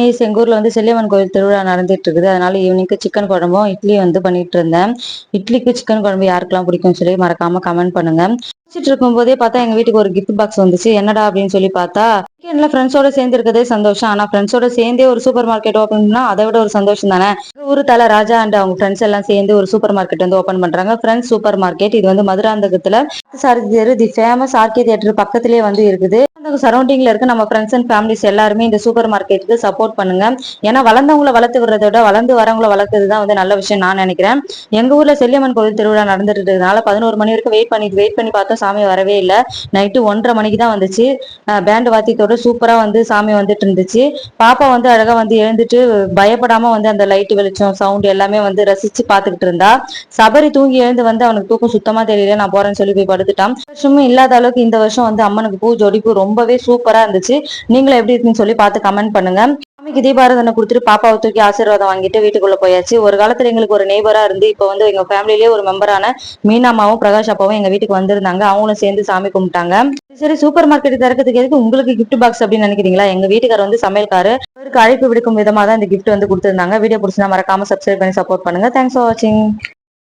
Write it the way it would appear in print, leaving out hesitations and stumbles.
Nice எங்க ஊர்ல வந்து செல்லியம்மன் கோயில் திருவிழா நடந்துட்டு இருக்குது. அதனால ஈவினிங்க்கு சிக்கன் குழம்பும் இட்லி வந்து பண்ணிட்டு இருந்தேன். இட்லிக்கு சிக்கன் குழம்பு யாருக்கெல்லாம் பிடிக்கும்னு சொல்லி மறக்காம கமெண்ட் பண்ணுங்க. வச்சிட்டு இருக்கும் போதே பார்த்தா எங்க வீட்டுக்கு ஒரு கிஃப்ட் பாக்ஸ் வந்துச்சு. என்னடா அப்படின்னு சொல்லி பார்த்தா வீக்கெண்ட்ல ஃப்ரெண்ட்ஸோட சேர்ந்து இருக்கதே சந்தோஷம். ஆனா ஃப்ரெண்ட்ஸோட சேர்ந்தே ஒரு சூப்பர் மார்க்கெட் ஓபன் பண்ணா அதை விட ஒரு சந்தோஷம் தானே. ஊரு தல ராஜா அண்ட் அவங்க ஃப்ரெண்ட்ஸ் எல்லாம் சேர்ந்து ஒரு சூப்பர் மார்க்கெட் வந்து ஓபன் பண்றாங்க. Friends super market. இது வந்து மதுராந்தகத்துல சாரதி தேரு தி ஃபேமஸ் ஆர்கே தியேட்டர் பக்கத்திலேயே வந்து இருக்குது. சரௌண்டிங்ல இருக்க நம்ம ஃப்ரெண்ட்ஸ் அண்ட் ஃபேமிலிஸ் எல்லாருமே இந்த சூப்பர் மார்க்கெட்டுக்கு சப்போர்ட் பண்ணுங்க. ஏன்னா வளர்ந்தவங்களை வளர்த்து விடுறத விட வளர்ந்து வரவங்களை வளர்க்கறது தான் வந்து நல்ல விஷயம் நான் நினைக்கிறேன். எங்க ஊர்ல செல்லியம்மன் கோவில் திருவிழா நடந்துட்டு இருக்கிறதுனால 11 மணி வரைக்கும் வெயிட் பண்ணி பார்த்தோம். சாமி வரவே இல்லை. நைட்டு 1:30 மணிக்கு தான் வந்துச்சு. பேண்ட் வாத்தியத்தோட சூப்பரா வந்து சாமி வந்துட்டு இருந்துச்சு. பாப்பா வந்து அழகா வந்து எழுந்துட்டு பயப்படாம வந்து அந்த லைட் வெளிச்சம் சவுண்ட் எல்லாமே வந்து ரசிச்சு பாத்துக்கிட்டு இருந்தா. சபரி தூங்கி எழுந்து வந்து அவனுக்கு தூக்கம் சுத்தமா தெரியல. நான் போறேன்னு சொல்லி போய் படுத்துட்டான். வருஷமும் இல்லாத அளவுக்கு இந்த வருஷம் வந்து அம்மனுக்கு பூ ஜோடிப்பு ரொம்பவே சூப்பரா இருந்துச்சு. நீங்களும் எப்படி இருக்குன்னு சொல்லி பார்த்து கமெண்ட் பண்ணுங்க. சாமிக்கு தீபாராதனை கொடுத்துட்டு பாப்பாவை தூக்கி ஆசீர்வாதம் வாங்கிட்டு வீட்டுக்குள்ள போயாச்சு. ஒரு காலத்துல எங்களுக்கு ஒரு நெய்பரா இருந்து இப்போ வந்து எங்க ஃபேமிலிலேயே ஒரு மெம்பரான மீனாமாவும் பிரகாஷ் அப்பாவும் எங்க வீட்டுக்கு வந்திருந்தாங்க. அவங்களும் சேர்ந்து சாமி கும்பிட்டாங்க. சரி சூப்பர் மார்க்கெட் திறக்கிறதுக்கு எதுக்கு உங்களுக்கு கிஃப்ட் பாக்ஸ் அப்படின்னு நினைக்கிறீங்களா? எங்க வீட்டுக்காரர் வந்து சமையல்காரு. அவருக்கு அழைப்பு விடுக்கும் விதமா தான் இந்த கிஃப்ட் வந்து கொடுத்திருந்தாங்க. வீடியோ பிடிச்சிருந்தா மறக்காம சப்ஸ்கிரைப் பண்ணி சப்போர்ட் பண்ணுங்க. தேங்க்ஸ் ஃபார் வாட்சிங்.